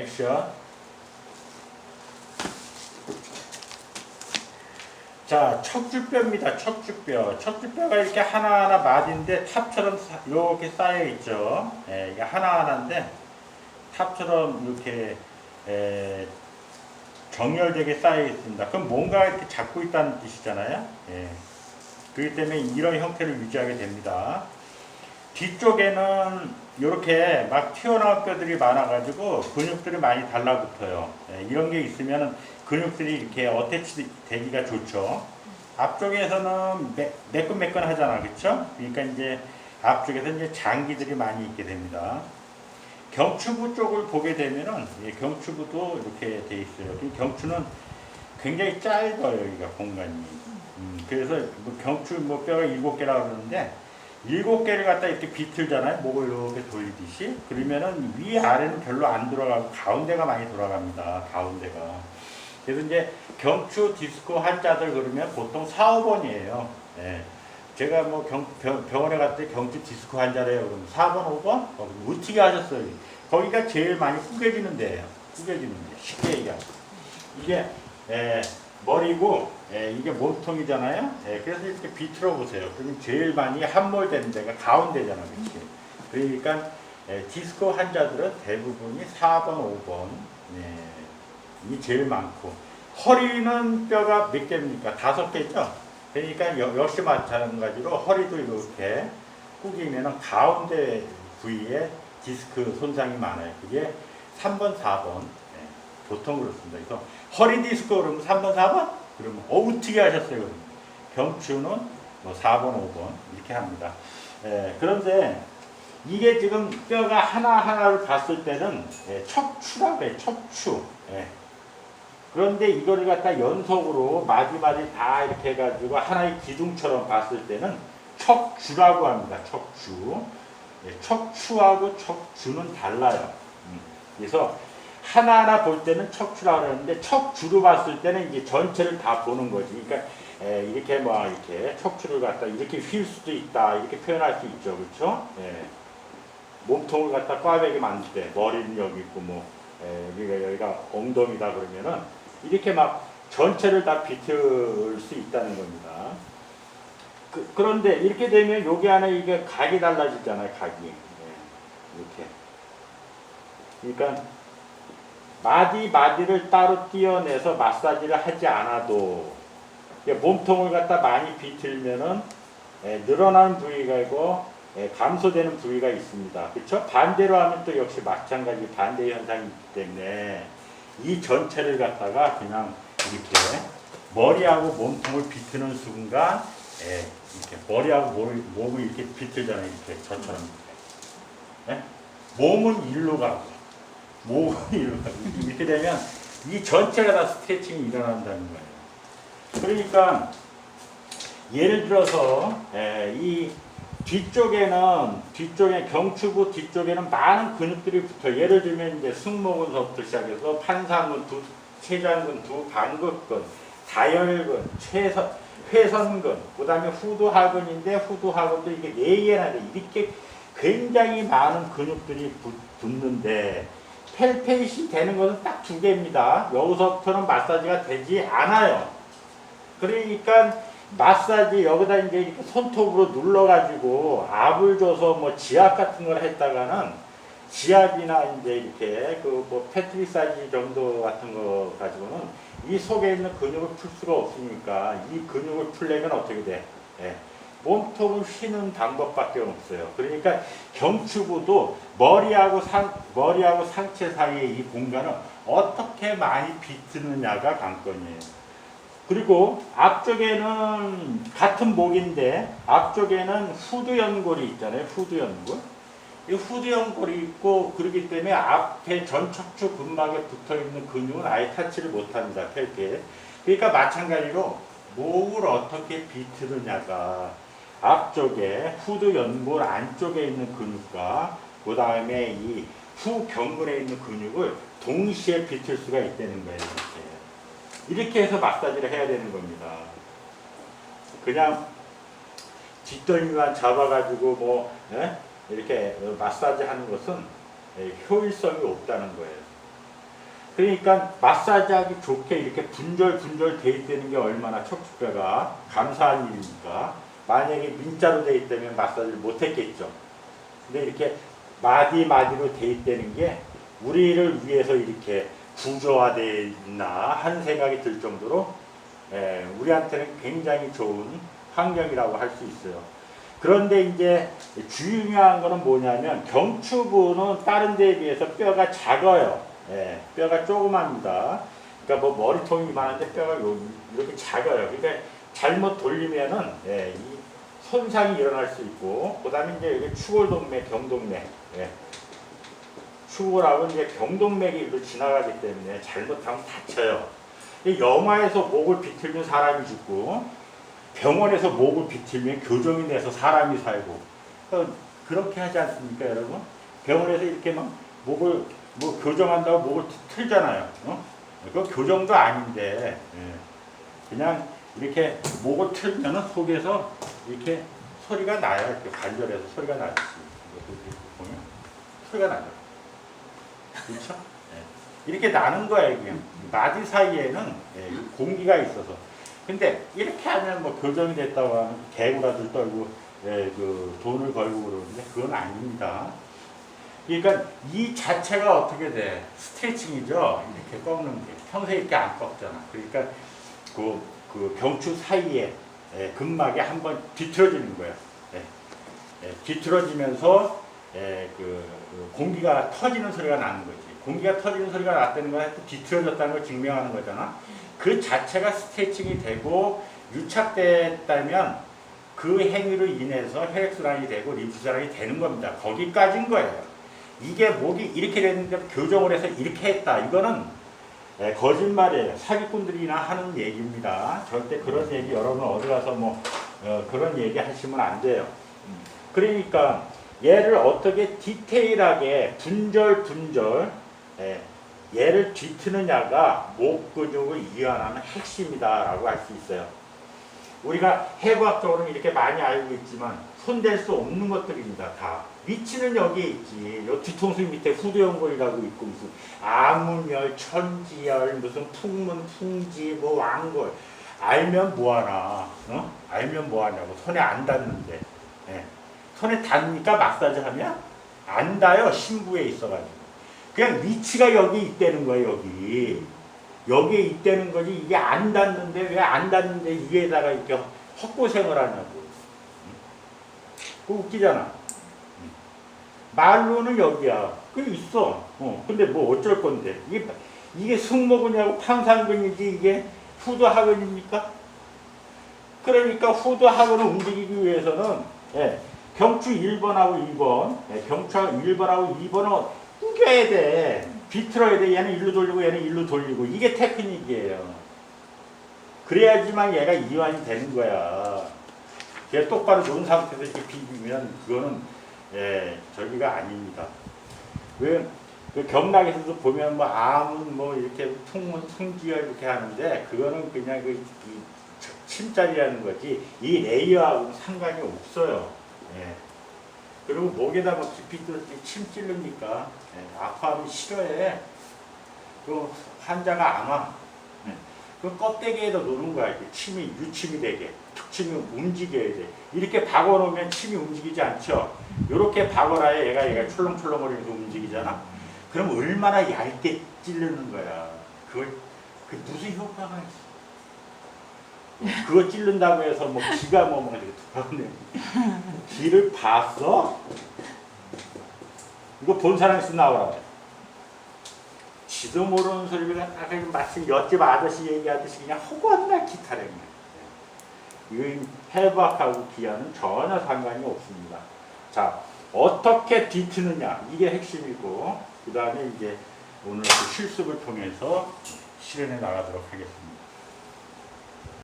액션. 자, 척추뼈입니다. 척추뼈. 척추뼈가 이렇게 하나하나 마디인데 탑처럼 이렇게 쌓여 있죠. 예, 이게 하나하나인데 탑처럼 이렇게 정렬되게 쌓여 있습니다. 그럼 뭔가 이렇게 잡고 있다는 뜻이잖아요. 예. 그렇기 때문에 이런 형태를 유지하게 됩니다. 뒤쪽에는 이렇게 막 튀어나온 뼈들이 많아가지고 근육들이 많이 달라붙어요. 예, 이런 게 있으면 근육들이 이렇게 어태치 되기가 좋죠. 앞쪽에서는 매끈매끈 하잖아, 그쵸? 그러니까 이제 앞쪽에서 이제 장기들이 많이 있게 됩니다. 경추부 쪽을 보게 되면은 경추부도 이렇게 돼 있어요. 경추는 굉장히 짧아요, 여기가 공간이. 그래서 뭐 경추 뼈가 7개라고 그러는데 7개를 갖다 이렇게 비틀잖아요. 목을 이렇게 돌리듯이. 그러면은 위아래는 별로 안 돌아가고 가운데가 많이 돌아갑니다. 가운데가. 그래서 이제 경추 디스크 환자들 그러면 보통 4, 5번이에요. 예. 제가 뭐 병원에 갔을 때 경추 디스크 환자래요. 그럼 4번, 5번? 어떻게 하셨어요? 거기가 제일 많이 구겨지는 데예요. 구겨지는 데. 쉽게 얘기하면. 이게 머리고 이게 몸통이잖아요. 그래서 이렇게 비틀어 보세요. 그럼 제일 많이 함몰되는 데가 가운데잖아요. 그렇지? 그러니까 디스크 환자들은 대부분이 4번, 5번 이 제일 많고 허리는 뼈가 몇 개입니까? 5개죠. 그러니까 역시 마찬가지로 허리도 이렇게 구기면 가운데 부위에 디스크 손상이 많아요. 그게 3번, 4번 보통 그렇습니다. 그래서 허리 디스크 그러면 3번, 4번? 그러면 어떻게 하셨어요? 그러면 경추는 뭐 4번, 5번 이렇게 합니다. 그런데 이게 지금 뼈가 하나하나를 봤을 때는 척추라고 해요. 척추. 그런데 이거를 갖다 연속으로 마디마디 다 이렇게 해가지고 하나의 기둥처럼 봤을 때는 척추라고 합니다. 척추. 척추하고 척추는 달라요. 그래서 하나하나 볼 때는 척추라고 하는데 척추로 봤을 때는 이제 전체를 다 보는 거지. 그러니까 이렇게 뭐 이렇게 척추를 갖다 이렇게 휠 수도 있다. 이렇게 표현할 수 있죠. 그렇죠? 몸통을 갖다 꽈배기 만들 때 머리는 여기 있고 뭐 여기가 엉덩이다 그러면은 이렇게 막 전체를 다 비틀 수 있다는 겁니다. 그런데 이렇게 되면 여기 안에 이게 각이 달라지잖아요. 각이 이렇게. 그러니까 마디를 따로 띄어내서 마사지를 하지 않아도 몸통을 갖다 많이 비틀면은 늘어나는 부위가 있고 감소되는 부위가 있습니다. 그렇죠? 반대로 하면 또 역시 마찬가지 반대 현상이 있기 때문에 이 전체를 갖다가 그냥 이렇게 머리하고 몸통을 비트는 순간 이렇게 머리하고 몸을 이렇게 비틀잖아요. 이렇게 저처럼. 몸은 일로 가고 몸은 일로 가고 이렇게 되면 이 전체가 다 스트레칭이 일어난다는 거예요. 그러니까 예를 들어서 이 뒤쪽에 경추부 뒤쪽에는 많은 근육들이 붙어요. 예를 들면 이제 승모근서부터 시작해서 판상근, 췌장근, 방극근, 다혈근, 회선근, 그 다음에 후두하근인데 후두하근도 이게 4개나 돼. 이렇게 굉장히 많은 근육들이 붙는데 펠페이시 되는 것은 딱 2개입니다. 여기서부터는 마사지가 되지 않아요. 그러니까 마사지 여기다 이제 이렇게 손톱으로 눌러가지고 압을 줘서 뭐 지압 같은 걸 했다가는 지압이나 이제 이렇게 그 뭐 패트리사지 정도 같은 거 가지고는 이 속에 있는 근육을 풀 수가 없으니까 이 근육을 풀려면 어떻게 돼? 몸통을 휘는 방법밖에 없어요. 그러니까 경추부도 머리하고 상체 사이의 이 공간을 어떻게 많이 비트느냐가 관건이에요. 그리고 앞쪽에는 같은 목인데 앞쪽에는 후두연골이 있잖아요. 후두연골. 이 후두연골이 있고 그렇기 때문에 앞에 전척추 근막에 붙어있는 근육은 아예 타치를 못합니다. 펠트에. 그러니까 마찬가지로 목을 어떻게 비트느냐가 앞쪽에 후두연골 안쪽에 있는 근육과 그 다음에 이 후경근에 있는 근육을 동시에 비틀 수가 있다는 거예요. 이렇게 해서 마사지를 해야 되는 겁니다. 그냥 뒷덜미만 잡아가지고 뭐 이렇게 마사지 하는 것은 효율성이 없다는 거예요. 그러니까 마사지하기 좋게 이렇게 분절 돼 있다는 게 얼마나 척추뼈가 감사한 일입니까? 만약에 민자로 돼 있다면 마사지를 못 했겠죠. 근데 이렇게 마디마디로 돼 있다는 게 우리를 위해서 이렇게 구조화되어 있나 하는 생각이 들 정도로 우리한테는 굉장히 좋은 환경이라고 할 수 있어요. 그런데 이제 중요한 거는 뭐냐면 경추부는 다른 데에 비해서 뼈가 작아요. 뼈가 조그맣니다. 그러니까 뭐 머리통이 이만한데 뼈가 이렇게 작아요. 그러니까 잘못 돌리면은 이 손상이 일어날 수 있고, 그 다음에 이제 여기 추골동맥, 경동맥, 추골하고 이제 경동맥이 이렇게 지나가기 때문에 잘못하면 다쳐요. 영화에서 목을 비틀면 사람이 죽고, 병원에서 목을 비틀면 교정이 돼서 사람이 살고, 그렇게 하지 않습니까, 여러분? 병원에서 이렇게 막 목을 뭐 교정한다고 목을 틀잖아요. 그거 교정도 아닌데, 그냥 이렇게 목을 틀면은 속에서 이렇게 소리가 나요. 이렇게 관절에서 소리가 나지. 이렇게 보면 소리가 나요. 그렇죠? 이렇게 나는 거예요. 그냥 마디 사이에는 공기가 있어서. 근데 이렇게 하면 뭐 교정이 됐다고 하면 개구라들 떨고 그 돈을 걸고 그러는데 그건 아닙니다. 그러니까 이 자체가 어떻게 돼? 스트레칭이죠. 이렇게 꺾는 게 평소에 이렇게 안 꺾잖아. 그러니까 그 경추 사이에 근막이 한번 뒤틀어지는 거예요. 뒤틀어지면서 그 공기가 터지는 소리가 나는 거지. 공기가 터지는 소리가 났다는 건 뒤틀어졌다는 걸 증명하는 거잖아. 그 자체가 스트레칭이 되고 유착됐다면 그 행위로 인해서 혈액순환이 되고 림프순환이 되는 겁니다. 거기까지인 거예요. 이게 목이 이렇게 됐는데 교정을 해서 이렇게 했다. 이거는 거짓말이에요. 사기꾼들이나 하는 얘기입니다. 절대 그런 얘기 여러분 어디 가서 뭐 그런 얘기 하시면 안 돼요. 그러니까 얘를 어떻게 디테일하게 분절 얘를 뒤트느냐가 목 근육을 이완하는 핵심이다라고 할 수 있어요. 우리가 해부학적으로는 이렇게 많이 알고 있지만 손댈 수 없는 것들입니다. 다. 위치는 여기에 있지. 요 뒤통수 밑에 후두연골이라고 있고 무슨 아문열, 천지열, 무슨 풍문, 풍지, 뭐 왕골. 알면 뭐하나? 알면 뭐하냐고. 손에 안 닿는데. 손에 닿으니까 마사지 하면 안 닿아요. 심부에 있어가지고. 그냥 위치가 여기 있다는 거예요. 여기에 있다는 거지. 이게 안 닿는데 왜 안 닿는데 위에다가 이렇게 헛고생을 하냐고. 그거 웃기잖아. 말로는 여기야. 그게 있어. 근데 뭐 어쩔 건데. 이게 승모근이하고 판상근이지 이게 후두하근입니까? 그러니까 후두하근을 움직이기 위해서는 경추 1번하고 2번, 경추 1번하고 2번은 우겨야 돼. 비틀어야 돼. 얘는 일로 돌리고 얘는 일로 돌리고. 이게 테크닉이에요. 그래야지만 얘가 이완이 되는 거야. 얘 똑바로 놓은 상태에서 이렇게 비비면 그거는 저기가 아닙니다. 왜? 그 경락에서도 보면 뭐 암은 뭐 이렇게 풍문, 풍지열 이렇게 하는데 그거는 그냥 그 침자리라는 거지 이 레이어하고는 상관이 없어요. 그리고 목에다 뭐 깊이 침 찌르니까 아파하면 싫어해. 그 환자가 안 와. 그 껍데기에다 놓는 거야. 침이 유침이 되게. 특침이 움직여야 돼. 이렇게 박아놓으면 침이 움직이지 않죠. 이렇게 박아놔야 얘가 철렁철렁거리면서 움직이잖아. 그럼 얼마나 얇게 찌르는 거야. 그 무슨 효과가 있어. 그거 찌른다고 해서 뭐 기가 뭐 이렇게 기를 봤어? 이거 본 사람 있으면 나오라. 지도 모르는 소리가 아까 마치 옆집 아저씨 얘기하듯이 그냥 허구한날 기타를 이건 해부학하고 기하는 전혀 상관이 없습니다. 자, 어떻게 뒤트느냐 이게 핵심이고 그 다음에 이제 오늘 그 실습을 통해서 실현해 나가도록 하겠습니다.